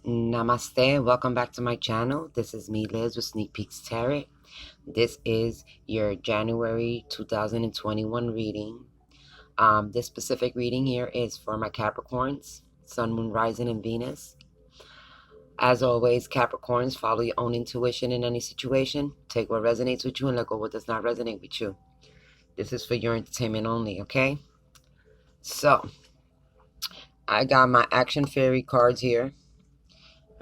Namaste, welcome back to my channel. This is me, Liz, with Sneak Peeks Tarot. This is your January 2021 reading. This specific reading here is for my Capricorns, Sun, Moon, Rising, and Venus. As always, Capricorns, follow your own intuition in any situation. Take what resonates with you and let go what does not resonate with you. This is for your entertainment only, okay? So, I got my Action Fairy cards here.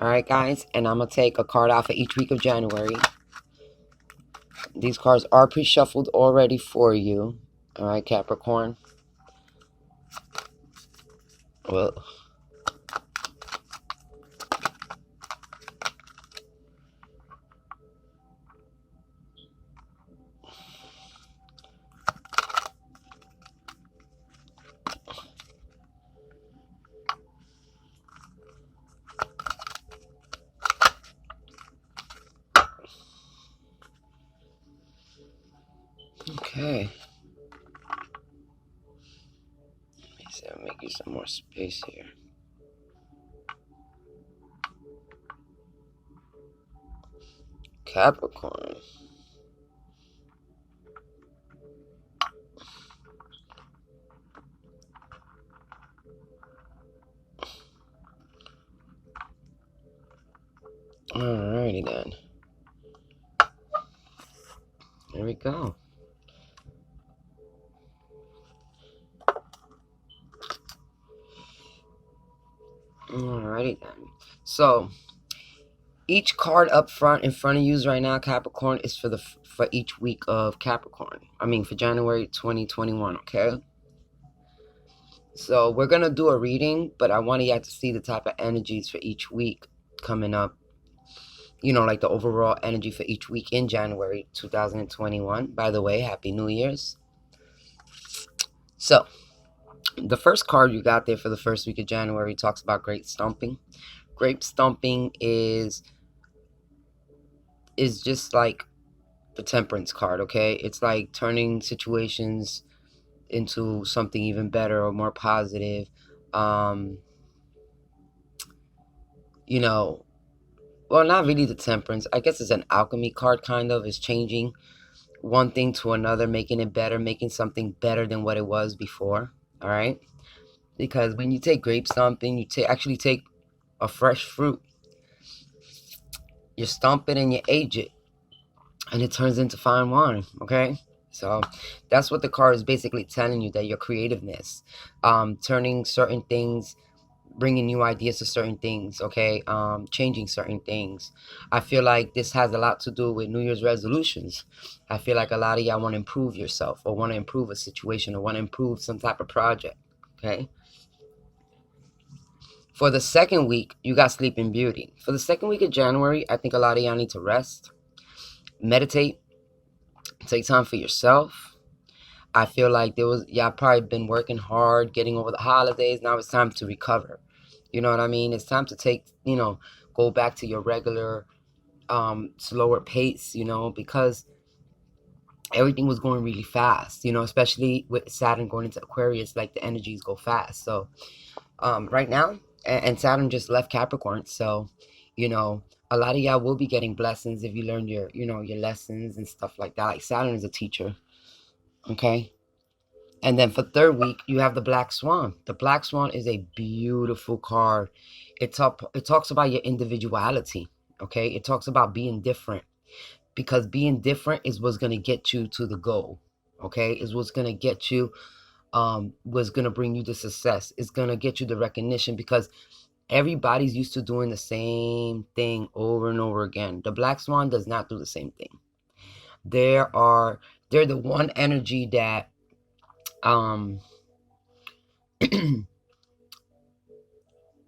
Alright, guys, and I'm going to take a card out for each week of January. These cards are pre-shuffled already for you. Alright, Capricorn. Well, okay. Let me see, I'll make you some more space here. Capricorn. Alrighty then. There we go. Alrighty then. So, each card up front in front of you right now, Capricorn, is for each week of Capricorn. I mean, for January 2021, okay? So, we're going to do a reading, but I want you to see the type of energies for each week coming up. You know, like the overall energy for each week in January 2021. By the way, Happy New Year's. So, the first card you got there for the first week of January talks about grape stomping. Grape stomping is just like the Temperance card, okay? It's like turning situations into something even better or more positive. You know, well, not really the Temperance. I guess it's an alchemy card, kind of. It's changing one thing to another, making it better, making something better than what it was before, all right? Because when you take grape stomping, you actually take a fresh fruit. You stomp it and you age it, and it turns into fine wine, okay? So that's what the card is basically telling you, that your creativeness, turning certain things, bringing new ideas to certain things, okay? Changing certain things. I feel like this has a lot to do with New Year's resolutions. I feel like a lot of y'all want to improve yourself, or want to improve a situation, or want to improve some type of project, okay? For the second week, you got Sleeping Beauty. For the second week of January, I think a lot of y'all need to rest, meditate, take time for yourself. I feel like y'all probably been working hard, getting over the holidays. Now it's time to recover. You know what I mean? It's time to take, go back to your regular, slower pace, because everything was going really fast, especially with Saturn going into Aquarius, like the energies go fast. So, right now, and Saturn just left Capricorn. So, a lot of y'all will be getting blessings if you learn your lessons and stuff like that. Like Saturn is a teacher. Okay. And then for third week, you have the Black Swan. The Black Swan is a beautiful card. It talks about your individuality. Okay. It talks about being different, because being different is what's going to get you to the goal. Okay. Is what's going to get you, what's going to bring you the success. It's going to get you the recognition, because everybody's used to doing the same thing over and over again. The Black Swan does not do the same thing. They're the one energy that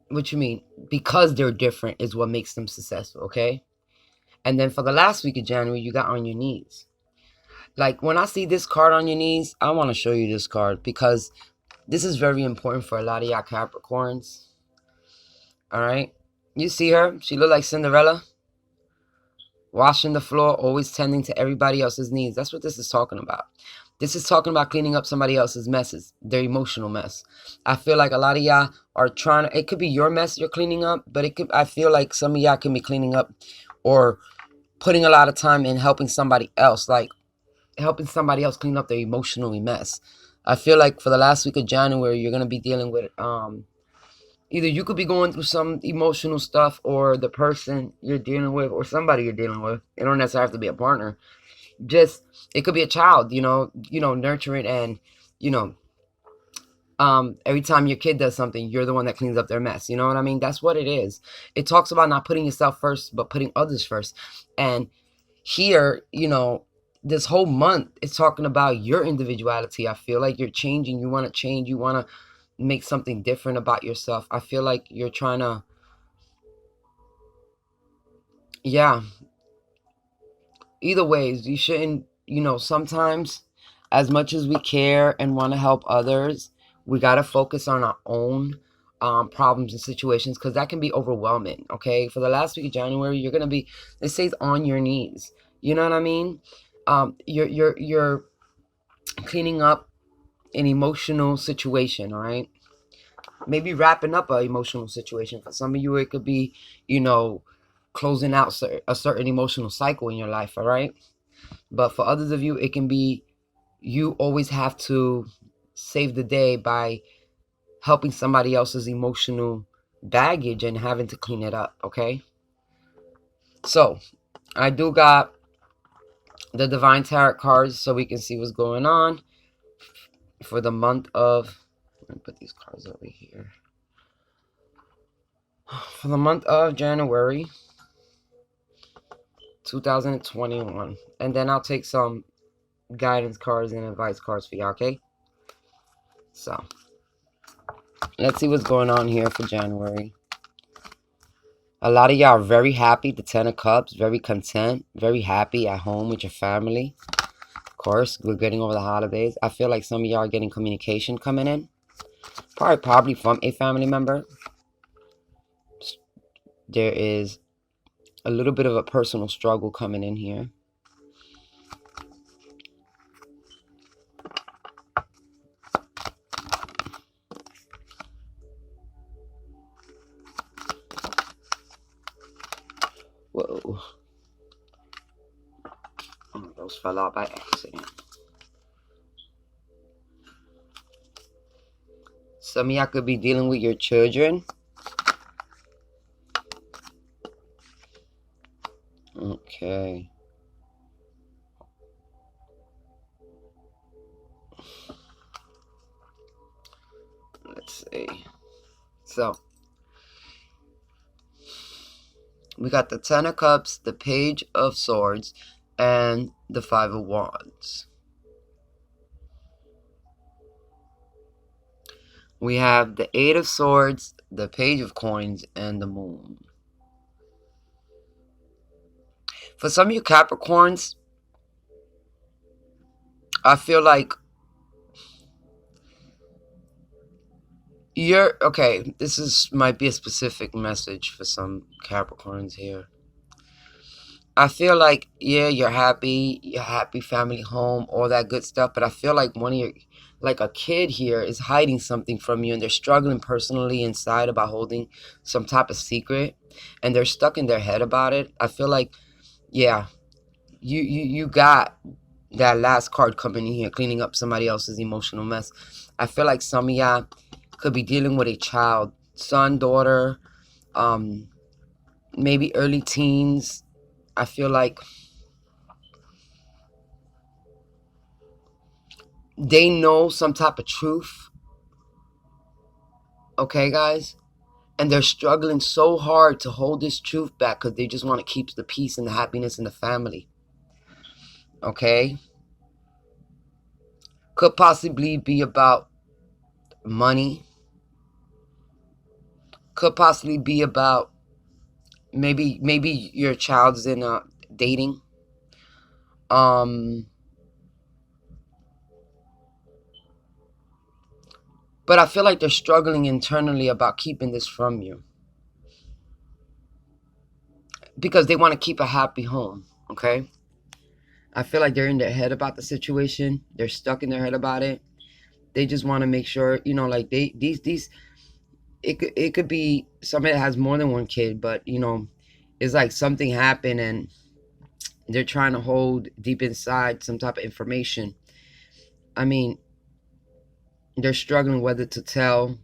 what you mean? Because they're different is what makes them successful, okay? And then for the last week of January, you got On Your Knees. Like, when I see this card, On Your Knees, I want to show you this card, because this is very important for a lot of y'all Capricorns. All right? You see her? She look like Cinderella. Washing the floor, always tending to everybody else's needs. That's what this is talking about. This is talking about cleaning up somebody else's messes, their emotional mess. I feel like a lot of y'all are trying to, it could be your mess you're cleaning up, but I feel like some of y'all can be cleaning up or putting a lot of time in helping somebody else, like helping somebody else clean up their emotional mess. I feel like for the last week of January, you're going to be dealing with, either you could be going through some emotional stuff, or the person you're dealing with, or somebody you're dealing with. It don't necessarily have to be a partner. Just, it could be a child, nurturing, and, you know, every time your kid does something, you're the one that cleans up their mess. You know what I mean? That's what it is. It talks about not putting yourself first, but putting others first. And here, this whole month is talking about your individuality. I feel like you're changing. You want to change. You want to make something different about yourself. I feel like you're trying to, yeah. Either ways, you shouldn't, sometimes, as much as we care and want to help others, we got to focus on our own problems and situations, because that can be overwhelming. Okay, for the last week of January, you're gonna be, it says, on your knees. You know what I mean? You're cleaning up an emotional situation. All right, maybe wrapping up an emotional situation. For some of you, it could be, closing out a certain emotional cycle in your life. All right. But for others of you, it can be, you always have to save the day by helping somebody else's emotional baggage and having to clean it up, okay? So, I do got the Divine Tarot cards so we can see what's going on for the month of, let me put these cards over here. For the month of January 2021. And then I'll take some guidance cards and advice cards for y'all, okay? So, let's see what's going on here for January. A lot of y'all are very happy, the Ten of Cups, very content, very happy at home with your family. Of course, we're getting over the holidays. I feel like some of y'all are getting communication coming in. Probably from a family member. There is a little bit of a personal struggle coming in here. Whoa. Oh, those fell out by accident. Some of y'all could be dealing with your children. Okay. Let's see. So, we got the Ten of Cups, the Page of Swords, and the Five of Wands. We have the Eight of Swords, the Page of Coins, and the Moon. For some of you Capricorns, I feel like this might be a specific message for some Capricorns here. I feel like, yeah, you're happy family home, all that good stuff, but I feel like like a kid here is hiding something from you, and they're struggling personally inside about holding some type of secret, and they're stuck in their head about it. I feel like, yeah, you got that last card coming in here, cleaning up somebody else's emotional mess. I feel like some of y'all could be dealing with a child, son, daughter, maybe early teens. I feel like they know some type of truth. Okay, guys? And they're struggling so hard to hold this truth back because they just want to keep the peace and the happiness in the family. Okay? Could possibly be about money. Could possibly be about maybe your child's in dating. But I feel like they're struggling internally about keeping this from you, because they want to keep a happy home, okay? I feel like they're in their head about the situation. They're stuck in their head about it. They just want to make sure, like these it could be somebody that has more than one kid, but it's like something happened and they're trying to hold deep inside some type of information. I mean, they're struggling whether to tell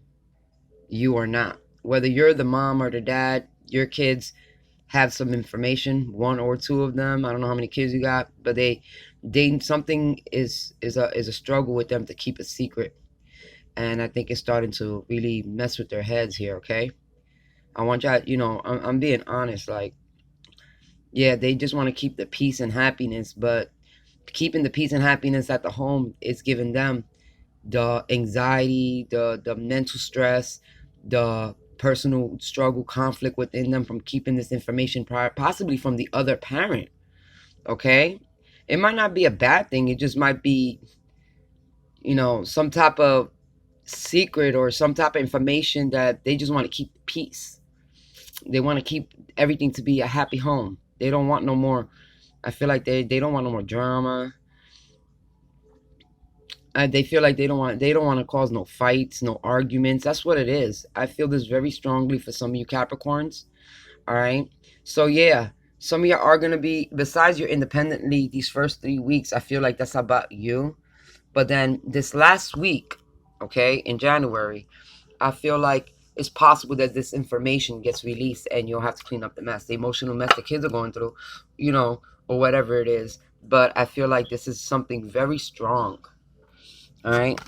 you or not. Whether you're the mom or the dad, your kids have some information, one or two of them. I don't know how many kids you got, but they something is a struggle with them to keep a secret. And I think it's starting to really mess with their heads here, okay? I want y'all, I'm being honest, like, yeah, they just want to keep the peace and happiness, but keeping the peace and happiness at the home is giving them the anxiety, the mental stress, the personal struggle, conflict within them from keeping this information prior, possibly from the other parent. Okay, it might not be a bad thing. It just might be, some type of secret or some type of information that they just want to keep peace. They want to keep everything to be a happy home. They don't want no more. I feel like they don't want no more drama. They feel like they don't want to cause no fights, no arguments. That's what it is. I feel this very strongly for some of you Capricorns. All right. So yeah, some of you are gonna be, besides your independently these first 3 weeks. I feel like that's about you. But then this last week, okay, in January, I feel like it's possible that this information gets released and you'll have to clean up the mess, the emotional mess the kids are going through, or whatever it is. But I feel like this is something very strong. All right.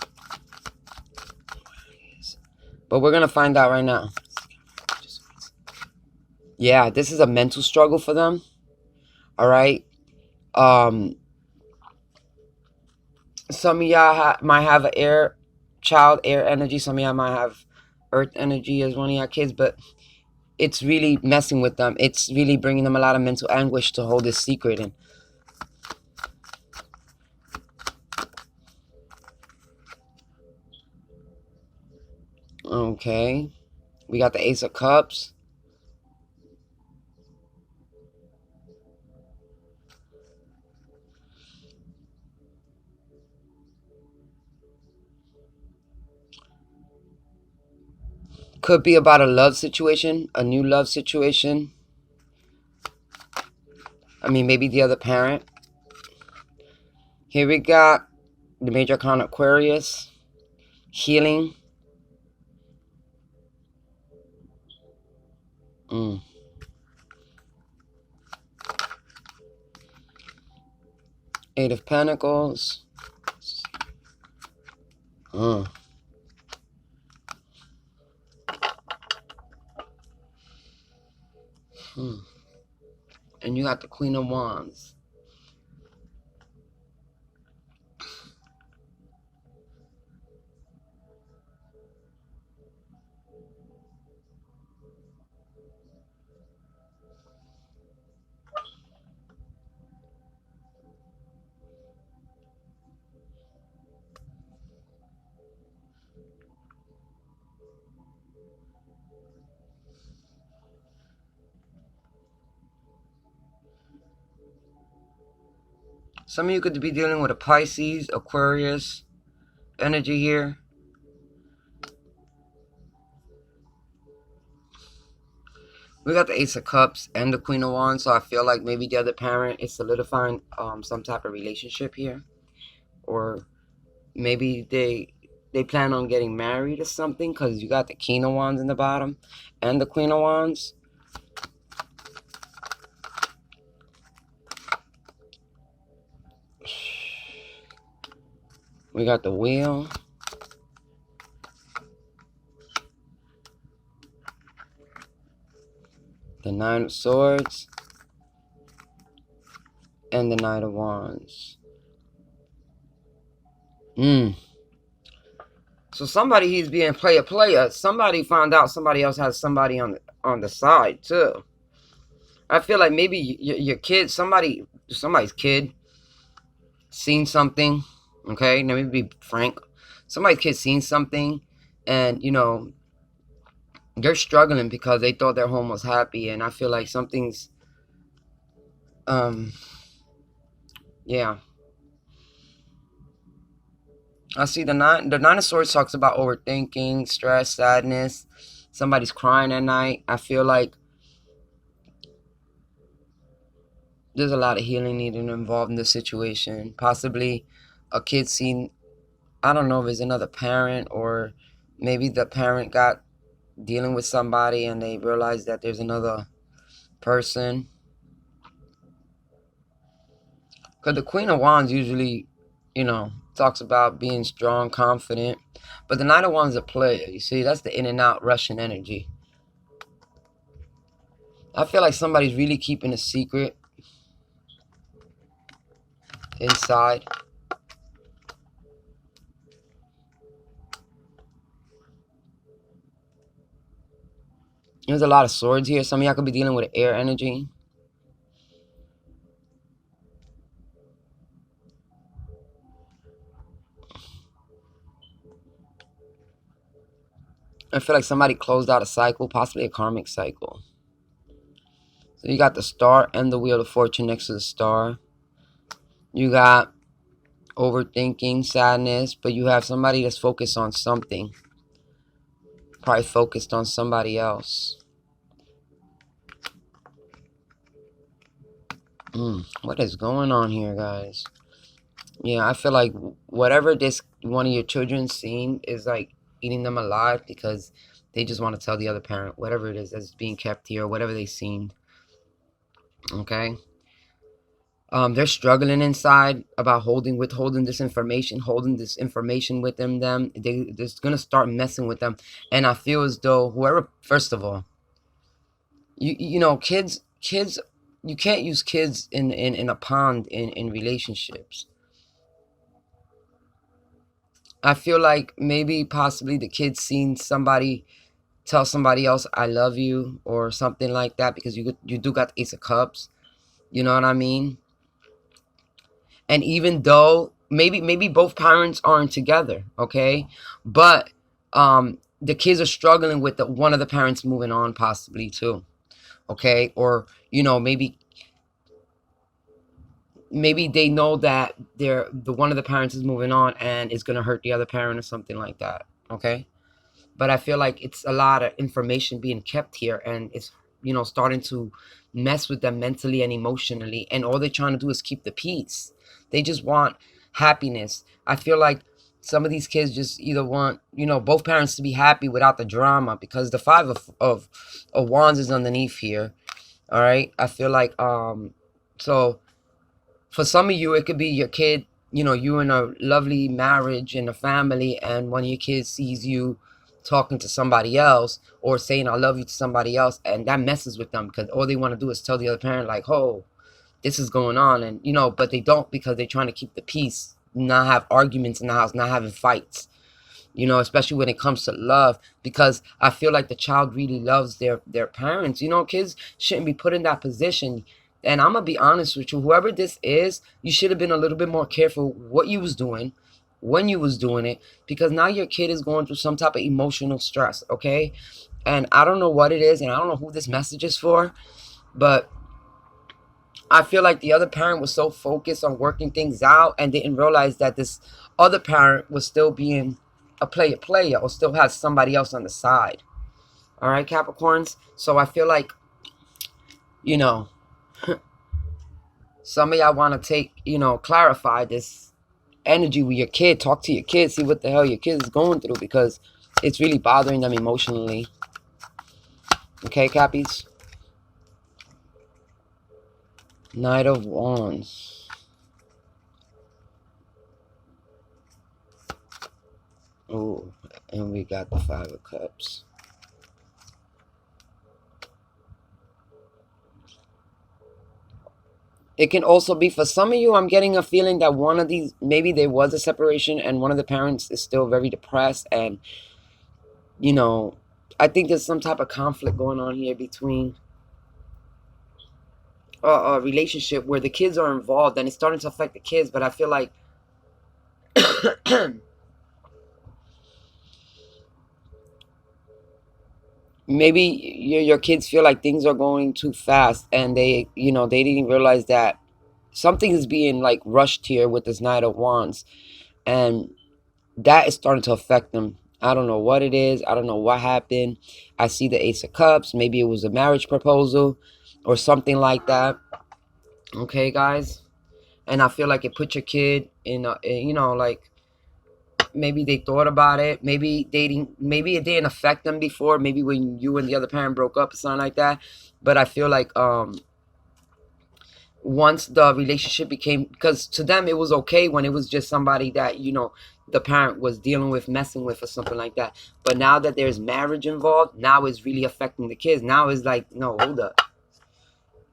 But we're going to find out right now. Yeah, this is a mental struggle for them. All right. Some of y'all might have an air energy. Some of y'all might have earth energy as one of y'all kids, but it's really messing with them. It's really bringing them a lot of mental anguish to hold this secret in. Okay. We got the Ace of Cups. Could be about a love situation, a new love situation. I mean, maybe the other parent. Here we got the Major Arcana Aquarius. Healing. Eight of Pentacles. And you got the Queen of Wands. Some of you could be dealing with a Pisces, Aquarius energy here. We got the Ace of Cups and the Queen of Wands, so I feel like maybe the other parent is solidifying some type of relationship here, or maybe they plan on getting married or something, because you got the King of Wands in the bottom and the Queen of Wands. We got the Wheel. The Nine of Swords. And the Knight of Wands. So somebody, he's being player. Somebody found out somebody else has somebody on the side too. I feel like maybe your kid, somebody's kid seen something. Okay, let me be frank. Somebody's kid seen something, and they're struggling because they thought their home was happy, and I feel like something's Yeah. I see the nine of swords talks about overthinking, stress, sadness. Somebody's crying at night. I feel like there's a lot of healing needed involved in this situation. Possibly a kid seeing, I don't know if it's another parent, or maybe the parent got dealing with somebody and they realized that there's another person. Because the Queen of Wands usually, talks about being strong, confident. But the Knight of Wands is a player. You see, that's the in and out Russian energy. I feel like somebody's really keeping a secret inside. There's a lot of swords here. Some of y'all could be dealing with air energy. I feel like somebody closed out a cycle, possibly a karmic cycle. So you got the star and the wheel of fortune next to the star. You got overthinking, sadness, but you have somebody that's focused on something. Probably focused on somebody else. What is going on here, guys? Yeah, I feel like whatever this one of your children's seen is like eating them alive, because they just want to tell the other parent whatever it is that's being kept here, whatever they seen. Okay. They're struggling inside about withholding this information, holding this information within them. They're gonna start messing with them, and I feel as though whoever, first of all, kids, you can't use kids in a pond in relationships. I feel like maybe possibly the kid seen somebody tell somebody else I love you or something like that, because you do got the Ace of Cups. You know what I mean? And even though maybe both parents aren't together, okay, but the kids are struggling with one of the parents moving on, possibly too, okay, or maybe they know that the one of the parents is moving on and it's gonna hurt the other parent or something like that, okay. But I feel like it's a lot of information being kept here, and it's starting to mess with them mentally and emotionally, and all they're trying to do is keep the peace. They just want happiness. I feel like some of these kids just either want both parents to be happy without the drama, because the five of wands is underneath here. All right, I feel like so for some of you, it could be your kid, you in a lovely marriage and a family, and one of your kids sees you talking to somebody else or saying I love you to somebody else, and that messes with them, because all they want to do is tell the other parent like, oh, this is going on, and but they don't, because they're trying to keep the peace, not have arguments in the house, not having fights, especially when it comes to love, because I feel like the child really loves their parents. Kids shouldn't be put in that position. And I'm gonna be honest with you, whoever this is, you should have been a little bit more careful what you was doing when you was doing it, because now your kid is going through some type of emotional stress, okay? And I don't know what it is, and I don't know who this message is for, but I feel like the other parent was so focused on working things out and didn't realize that this other parent was still being a player, or still has somebody else on the side. All right, Capricorns. So I feel like, you know, some of y'all want to clarify this energy with your kid. Talk to your kid, see what the hell your kid is going through, because it's really bothering them emotionally. Okay, Cappies? Knight of Wands. Oh, and we got the Five of Cups. It can also be for some of you, I'm getting a feeling that one of these, maybe there was a separation and one of the parents is still very depressed, and I think there's some type of conflict going on here between a relationship where the kids are involved, and it's starting to affect the kids. But I feel like maybe your kids feel like things are going too fast, and they didn't realize that something is being like rushed here with this Knight of Wands, and that is starting to affect them. I don't know what it is. I don't know what happened. I see the Ace of Cups. Maybe it was a marriage proposal or something like that. Okay, guys. And I feel like it put your kid in, like maybe they thought about it. Maybe dating, maybe it didn't affect them before. Maybe when you and the other parent broke up or something like that. But I feel like once the relationship became, because to them it was okay when it was just somebody that the parent was dealing with, messing with, or something like that. But now that there's marriage involved, now it's really affecting the kids. Now it's like, no, hold up,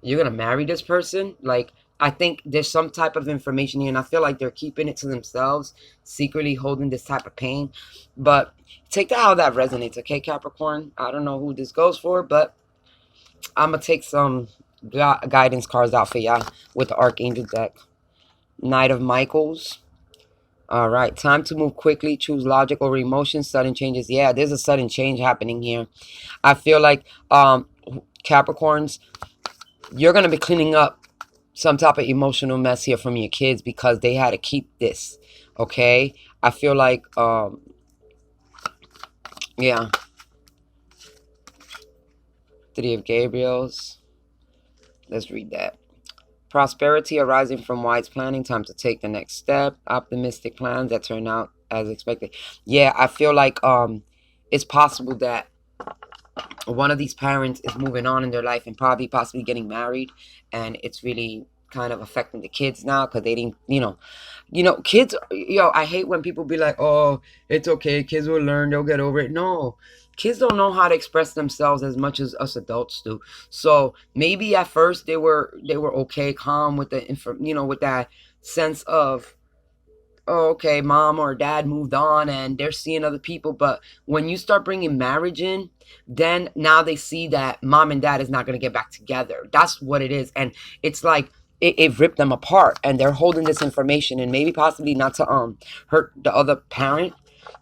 you're gonna marry this person? Like, I think there's some type of information here, and I feel like they're keeping it to themselves, secretly holding this type of pain. But take that how that resonates, okay, Capricorn? I don't know who this goes for, but I'm gonna take some guidance cards out for y'all with the Archangel deck. Knight of Michaels. All right, time to move quickly. Choose logic over emotion. Sudden changes. Yeah, there's a sudden change happening here. I feel like Capricorns, you're gonna be cleaning up some type of emotional mess here from your kids because they had to keep this. Okay, I feel like yeah. Three of Gabriels. Let's read that. Prosperity arising from wise planning. Time to take the next step. Optimistic plans that turn out as expected. Yeah, I feel like it's possible that one of these parents is moving on in their life and probably possibly getting married, and it's really kind of affecting the kids now because they didn't, kids. I hate when people be like, "Oh, it's okay, kids will learn, they'll get over it." No, kids don't know how to express themselves as much as us adults do. So maybe at first they were okay, calm with with that sense of, oh, okay, mom or dad moved on and they're seeing other people. But when you start bringing marriage in, then now they see that mom and dad is not going to get back together. That's what it is. And it's like it ripped them apart, and they're holding this information, and maybe possibly not to hurt the other parent,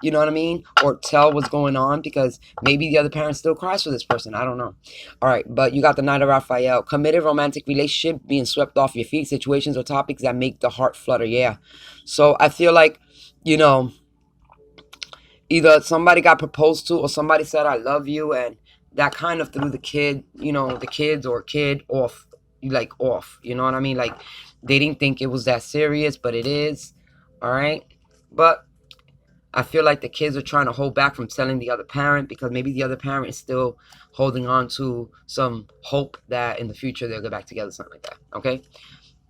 you know what I mean, or tell what's going on, because maybe the other parent still cries for this person. I don't know. All right, but you got the Knight of Raphael. Committed romantic relationship, being swept off your feet, situations or topics that make the heart flutter. Yeah. So I feel like, either somebody got proposed to or somebody said I love you, and that kind of threw the kid, the kids or kid off, off, you know what I mean? Like, they didn't think it was that serious, but it is. All right. But I feel like the kids are trying to hold back from telling the other parent because maybe the other parent is still holding on to some hope that in the future they'll get back together, something like that. Okay.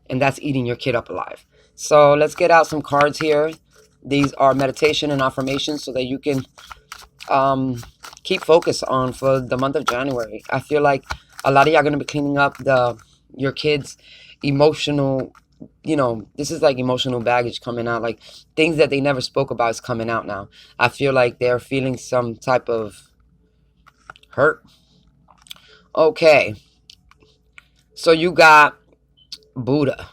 And that's eating your kid up alive. So let's get out some cards here. These are meditation and affirmations so that you can keep focus on for the month of January. I feel like a lot of y'all are going to be cleaning up your kids' emotional, this is like emotional baggage coming out. Like things that they never spoke about is coming out now. I feel like they're feeling some type of hurt. Okay. So you got Buddha.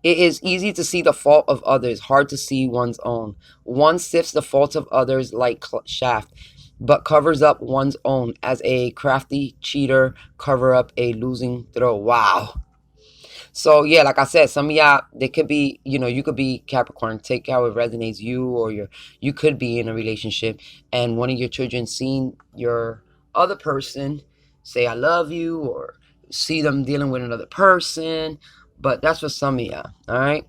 It is easy to see the fault of others, hard to see one's own. One sifts the faults of others like shaft, but covers up one's own as a crafty cheater cover up a losing throw. Wow. So yeah, like I said, some of y'all, they could be, you could be Capricorn. Take how it resonates. You could be in a relationship, and one of your children seen your other person say I love you, or see them dealing with another person. But that's for some of y'all. All right.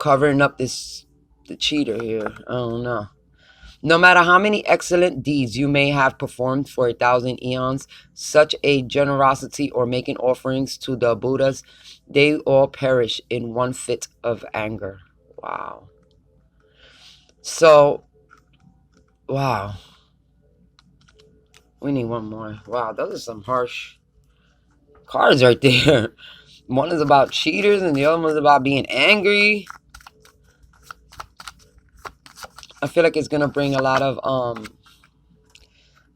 Covering up the cheater here. I don't know. No matter how many excellent deeds you may have performed for 1,000 eons, such a generosity or making offerings to the Buddhas, they all perish in one fit of anger. Wow. So, wow. We need one more. Wow, those are some harsh cards right there. One is about cheaters and the other one's about being angry. I feel like it's going to bring a lot of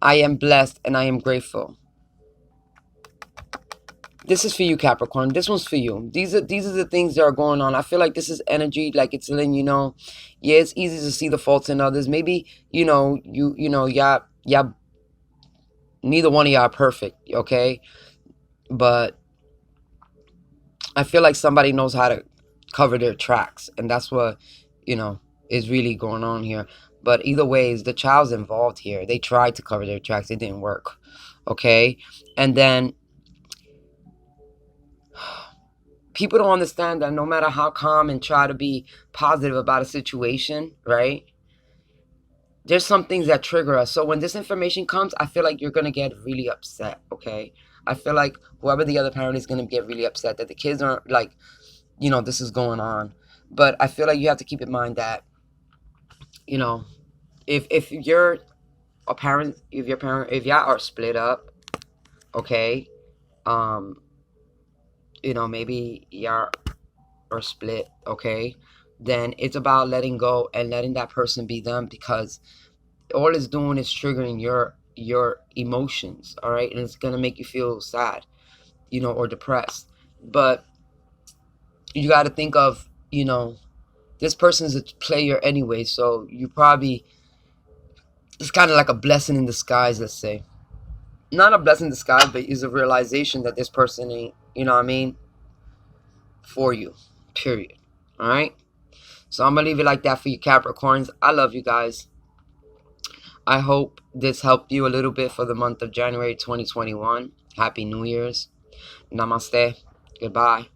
I am blessed and I am grateful. This is for you, Capricorn. This one's for you. These are the things that are going on. I feel like this is energy, like it's letting you know, yeah, it's easy to see the faults in others. Maybe, y'all, neither one of y'all are perfect, okay? But I feel like somebody knows how to cover their tracks, and that's what, you know, is really going on here. But either ways, the child's involved here. They tried to cover their tracks, it didn't work. Okay? And then people don't understand that no matter how calm and try to be positive about a situation, right? There's some things that trigger us. So when this information comes, I feel like you're going to get really upset, okay? I feel like whoever the other parent is going to get really upset that the kids aren't like, this is going on. But I feel like you have to keep in mind that, you know, if you're a parent, if y'all are split up, okay, maybe y'all are split, okay, then it's about letting go and letting that person be them, because all it's doing is triggering your emotions, all right, and it's gonna make you feel sad, or depressed. But you got to think of, this person's a player anyway, so you probably, it's kind of like a blessing in disguise, let's say. Not a blessing in disguise, but it's a realization that this person ain't, what I mean, for you, period. All right. So I'm gonna leave it like that for you, Capricorns. I love you guys. I hope this helped you a little bit for the month of January 2021. Happy New Year's. Namaste. Goodbye.